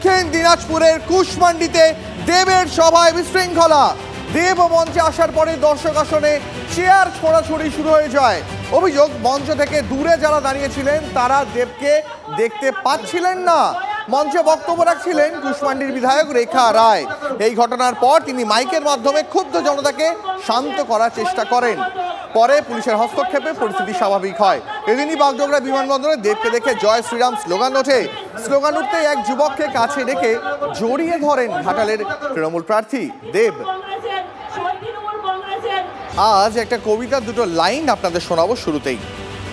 দক্ষিণ দিনাজপুরের কুশমান্ডিতে দেবের সভায় বিশৃঙ্খলা। দেব মঞ্চে আসার পরে দর্শক আসনে চেয়ার ছোড়াছড়ি শুরু হয়ে যায়। অভিযোগ, মঞ্চ থেকে দূরে যারা দাঁড়িয়েছিলেন তারা দেবকে দেখতে পাচ্ছিলেন না। মঞ্চে বক্তব্য রাখছিলেন কুশমান্ডির বিধায়ক রেখা রায়। এই ঘটনার পর তিনি মাইকের মাধ্যমে ক্ষুব্ধ জনতাকে শান্ত করার চেষ্টা করেন। পরে পুলিশের হস্তক্ষেপে পরিস্থিতি স্বাভাবিক হয়। এদিনই বাগডোগরা বিমানবন্দরে দেবকে দেখে জয় শ্রীরাম স্লোগান ওঠে। স্লোগান উঠতে এক যুবককে কাছে ডেকে জড়িয়ে ধরেন ঘাটালের তৃণমূল প্রার্থী দেব। আজ একটা কবিতার দুটো লাইন আপনাদের শোনাবো শুরুতেই।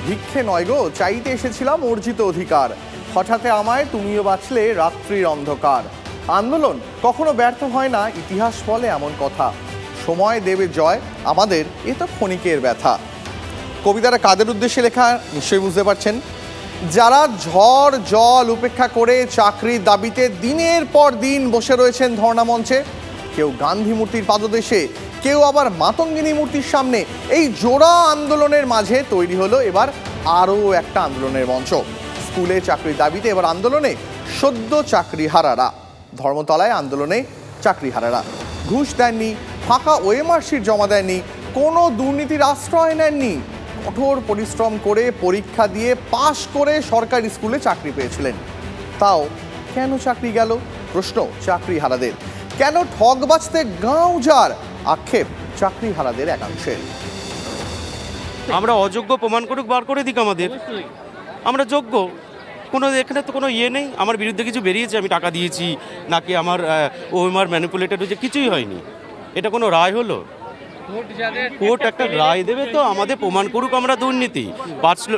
ভিক্ষে নয় গো, চাইতে এসেছিলাম অর্জিত অধিকার, হঠাৎ আমায় তুমিও বাঁচলে রাত্রির অন্ধকার। আন্দোলন কখনো ব্যর্থ হয় না, ইতিহাস বলে এমন কথা, সময় দেবে জয়, আমাদের এ তো ক্ষণিকের ব্যথা। কবিতাটা কাদের উদ্দেশ্যে লেখা নিশ্চয়ই বুঝতে পারছেন। যারা ঝড় জল উপেক্ষা করে চাকরির দাবিতে দিনের পর দিন বসে রয়েছেন ধর্ণা মঞ্চে, কেউ গান্ধী মূর্তির পাদদেশে, কেউ আবার মাতঙ্গিনী মূর্তির সামনে, এই জোড়া আন্দোলনের মাঝে তৈরি হলো এবার আরও একটা আন্দোলনের মঞ্চ। স্কুলে চাকরির দাবিতে এবার আন্দোলনে সদ্য চাকরিহারারা। ধর্মতলায় আন্দোলনে চাকরিহারারা ঘুষ দেননি, ফাঁকা ওএমআর শিট জমা দেননি, কোনো দুর্নীতির আশ্রয় নেননি, কঠোর পরিশ্রম করে পরীক্ষা দিয়ে পাশ করে সরকারি স্কুলে চাকরি পেয়েছিলেন। তাও কেন চাকরি গেল প্রশ্ন চাকরিহারাদের। কেন ঠকবাজতে গাঁও যার আক্ষেপ চাকরিহারাদের একাংশের। আমরা অযোগ্য প্রমাণ করুক, বার করে দিক আমাদের, আমরা যোগ্য। কোনো এখানে তো কোনো ইয়ে নেই আমার বিরুদ্ধে কিছু বেরিয়েছে আমি টাকা দিয়েছি নাকি আমার ওএমআর ম্যানিপুলেটেড হয়েছে, কিছুই হয়নি। এটা কোনো রায় হলো? কোর্ট একটা রায় দেবে তো আমাদের প্রমাণ করুক আমরা দুর্নীতি।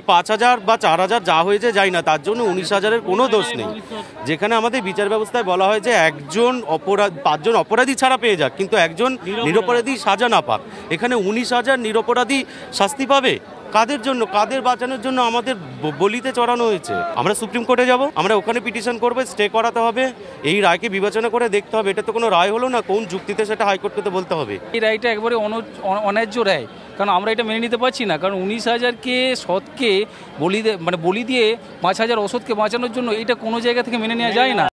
5,000 বা 4,000 যা হয়েছে যাই না, তার জন্য 19,000-এর কোনো দোষ নেই। যেখানে আমাদের বিচার ব্যবস্থায় বলা হয় যে একজন অপরাধ 5 জন অপরাধী ছাড়া পেয়ে যাক, কিন্তু একজন নিরপরাধী সাজা না পাক। এখানে 19,000 নিরপরাধী শাস্তি পাবে। কাদের জন্য, কাদের বাঁচানোর জন্য আমাদের বলিতে চড়ানো হয়েছে। আমরা সুপ্রিম কোর্টে যাব, আমরা ওখানে পিটিশন করবো, স্টে করাতে হবে, এই রায়কে বিবেচনা করে দেখতে হবে। এটা তো কোনো রায় হলো না, কোন যুক্তিতে সেটা হাইকোর্টকে বলতে হবে। এই রায়টা একবারে অন্যায্য রায়, কারণ আমরা এটা মেনে নিতে পারছি না। কারণ 19,000কে সৎকে বলি দিয়ে 5,000 অসৎকে বাঁচানোর জন্য এটা কোনো জায়গা থেকে মেনে নেওয়া যায় না।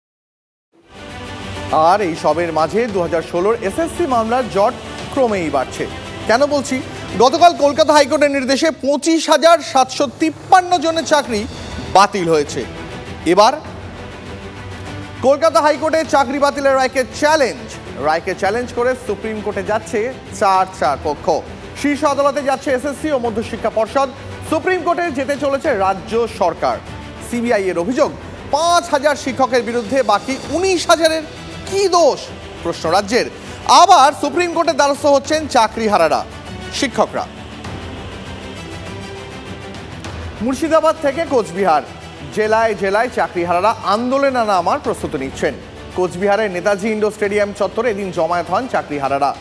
আর এই সবের মাঝে 2016 এসএসসি মামলার জট ক্রমেই বাড়ছে। কেন বলছি, গতকাল কলকাতা হাইকোর্টের নির্দেশে 25,753 জনের চাকরি বাতিল হয়েছে। এবার কলকাতা হাইকোর্টে চাকরি বাতিলের রায়কে চ্যালেঞ্জ করে সুপ্রিম কোর্টে যাচ্ছে 4 পক্ষ। শীর্ষ আদালতে যাচ্ছে এসএসসি ও মধ্যশিক্ষা পর্ষদ, সুপ্রিম কোর্টে যেতে চলেছে রাজ্য সরকার। সিবিআই এর অভিযোগ, 5,000 শিক্ষকের বিরুদ্ধে বাকি 19,000-এর কি দোষ প্রশ্ন রাজ্যের। আবার সুপ্রিম কোর্টের দ্বারস্থ হচ্ছেন চাকরিহারারা, শিক্ষকরা। মুর্শিদাবাদ থেকে কোচবিহার, জেলায় জেলায় চাকরিহারারা আন্দোলনে নামার প্রস্তুতি নিচ্ছেন। কোচবিহারের নেতাজি ইন্ডোর স্টেডিয়াম চত্বরে এদিন জমায়েত হন চাকরিহারারা।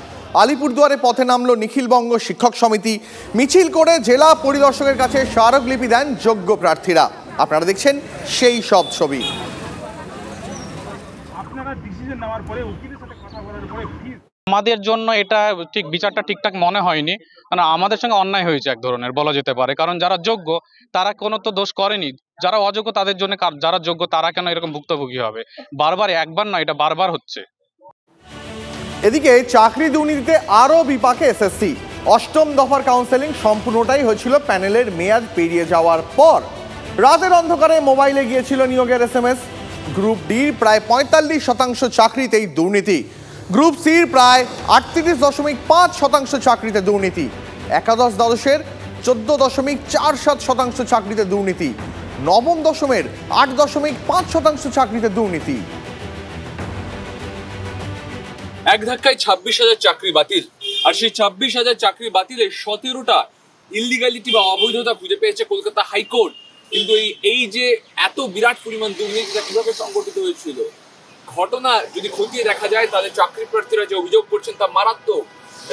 আলিপুরদুয়ারে পথে নামল নিখিলবঙ্গ শিক্ষক সমিতি। মিছিল করে জেলা পরিদর্শকের কাছে স্মারকলিপি দেন যোগ্য প্রার্থীরা। আপনারা দেখছেন সেই সব ছবি। আমাদের জন্য এটা ঠিক বিচারটা ঠিকঠাক মনে হয়নি, কারণ আমাদের সঙ্গে অন্যায় হয়েছে এক ধরনের বলা যেতে পারে। কারণ যারা যোগ্য তারা কোনো তো দোষ করেনি, যারা অযোগ্য তাদের জন্য, যারা যোগ্য তারা কেন এরকম ভুক্তভোগী হবে? বারবার, একবার নয়, এটা বারবার হচ্ছে। এদিকে চাকরি দুর্নীতিতে আরও বিপাকে এসএসসি। 8ম দফার কাউন্সেলিং সম্পূর্ণটাই হয়েছিল প্যানেলের মেয়াদ পেরিয়ে যাওয়ার পর। রাতের অন্ধকারে মোবাইলে গিয়েছিল নিয়োগের SMS। গ্রুপ ডির প্রায় 45% চাকরিতেই দুর্নীতি, গ্রুপ সির প্রায় 38.5% চাকরিতে দুর্নীতি, একাদশ দ্বাদশের 14.47% চাকরিতে দুর্নীতি, নবম দশমের 8.5% চাকরিতে দুর্নীতি। এক ধাক্কায় 26,000 চাকরি বাতিল, আর সেই 26,000 চাকরি বাতিলের 17টা ইলিগালিটি বা অবৈধতা খুঁজে পেয়েছে কলকাতা হাইকোর্ট। কিন্তু এই যে এত বিরাট পরিমাণ দুর্নীতিটা কিভাবে সংগঠিত হয়েছিল, ঘটনা যদি খতিয়ে দেখা যায় তাহলে চাকরি প্রার্থীরা যে অভিযোগ করছেন তা মারাত্মক।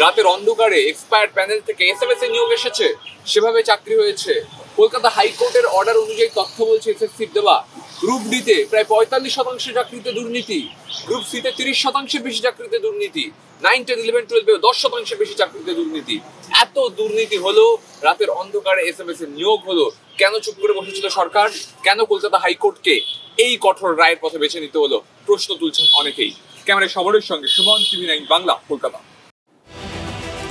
রাতের অন্ধকারে এক্সপায়ার্ড প্যানেল থেকে SMS এ নিয়োগ এসেছে, সেভাবে চাকরি হয়েছে। কলকাতা হাইকোর্টের অর্ডার অনুযায়ী তথ্য বলছে এসএসসির দেওয়া, গ্রুপ ডিতে প্রায় 45% চাকরিতে দুর্নীতি, গ্রুপ সিতে 30% বেশি চাকরিতে দুর্নীতি, 9, 10, 11, 12 10% বেশি চাকরিতে দুর্নীতি। এত দুর্নীতি হলো, রাতের অন্ধকারে এসএমএস এর নিয়োগ হলো, কেন চুপ করে বসেছিল সরকার? কেন কলকাতা হাইকোর্টকে এই কঠোর রায়ের পথে বেছে নিতে হলো? প্রশ্ন তুলছেন অনেকেই। ক্যামেরায় সবরের সঙ্গে সুমন, TV9 বাংলা, কলকাতা।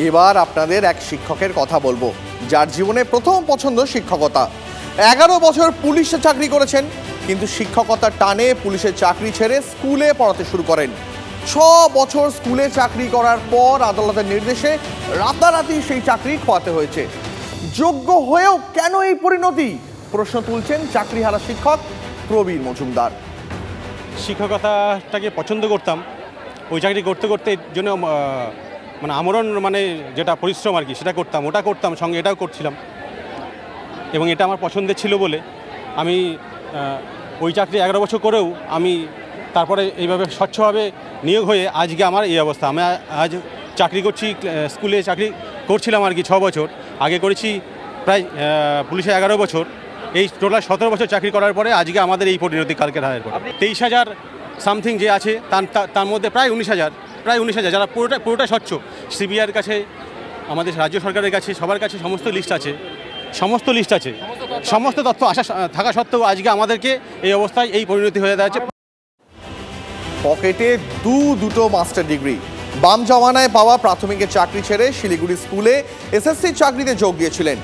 এবার আপনাদের এক শিক্ষকের কথা বলবো, যার জীবনে প্রথম পছন্দ শিক্ষকতা। 11 বছর পুলিশে চাকরি করেছেন, কিন্তু শিক্ষকতার টানে পুলিশের চাকরি ছেড়ে স্কুলে পড়াতে শুরু করেন। 6 বছর স্কুলে চাকরি করার পর আদালতের নির্দেশে রাতারাতি সেই চাকরি খোয়াতে হয়েছে। যোগ্য হয়েও কেন এই পরিণতি? প্রশ্ন তুলছেন চাকরিহারা শিক্ষক প্রবীর মজুমদার। শিক্ষকতাটাকে পছন্দ করতাম, ওই চাকরি করতে করতে এর জন্য মানে আমরণ মানে যেটা পরিশ্রম আর কি সেটা করতাম, ওটা করতাম, সঙ্গে এটাও করছিলাম এবং এটা আমার পছন্দের ছিল বলে আমি ওই চাকরি 11 বছর করেও আমি তারপরে এইভাবে স্বচ্ছভাবে নিয়োগ হয়ে আজকে আমার এই অবস্থা। আমি আজ চাকরি করছি, স্কুলে চাকরি করছিলাম আর কি 6 বছর, আগে করেছি প্রায় পুলিশে 11 বছর, এই টোটাল 17 বছর চাকরি করার পরে আজকে আমাদের এই পরিণতি কালকের হারের পরে। 23,000 সামথিং যে আছে তার মধ্যে প্রায় 19,000 যারা পুরোটা স্বচ্ছ। সিবিআইয়ের কাছে, আমাদের রাজ্য সরকারের কাছে, সবার কাছে সমস্ত লিস্ট আছে, সমস্ত তথ্য আশা থাকা সত্ত্বেও আজকে আমাদেরকে এই অবস্থায় এই পরিণতি হয়ে যাচ্ছে। পকেটে দুটো মাস্টার ডিগ্রি, বাম জমানায় পাওয়া প্রাথমিকের চাকরি ছেড়ে শিলিগুড়ি স্কুলে এসএসসি চাকরিতে যোগ দিয়েছিলেন।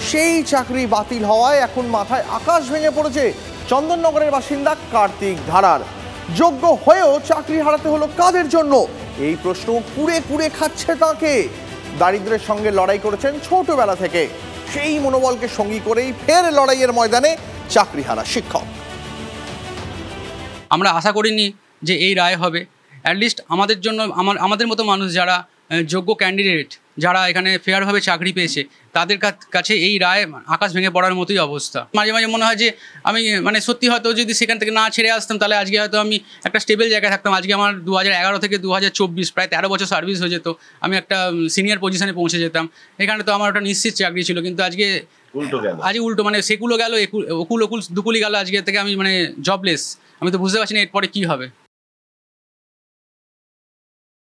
সেই চাকরি বাতিল হওয়ায় এখন মাথায় আকাশ ভেঙে পড়েছে চন্দননগরের বাসিন্দা কার্তিক ধারার। যোগ্য হয়েও চাকরি হারাতে হলো কাদের জন্য? এই প্রশ্ন কুড়ে কুড়ে খাচ্ছে তাকে। দারিদ্র্যের সঙ্গে লড়াই করেছেন ছোটবেলা থেকে, সেই মনোবলকে সঙ্গী করেই ফের লড়াইয়ের ময়দানে চাকরিহারা শিক্ষক। আমরা আশা করিনি যে এই রায় হবে। অ্যাটলিস্ট আমাদের জন্য, আমাদের মতো মানুষ যারা যোগ্য ক্যান্ডিডেট, যারা এখানে ফেয়ারভাবে চাকরি পেয়েছে, তাদের কাছে এই রায় আকাশ ভেঙে পড়ার মতোই অবস্থা। মাঝে মাঝে মনে হয় যে আমি মানে সত্যি হয়তো যদি সেখান থেকে না ছেড়ে আসতাম তাহলে আজকে হয়তো আমি একটা স্টেবল জায়গায় থাকতাম। আজকে আমার 2011 থেকে 2024 প্রায় 13 বছর সার্ভিস হয়ে যেত, আমি একটা সিনিয়র পজিশনে পৌঁছে যেতাম। এখানে তো আমার একটা নিশ্চিত চাকরি ছিল, কিন্তু আজকে উল্টো, মানে সেকুলো গেল, দুকুলি গেল, আজকে থেকে আমি মানে জবলেস। আমি তো বুঝতে পারছি না এরপরে কী হবে।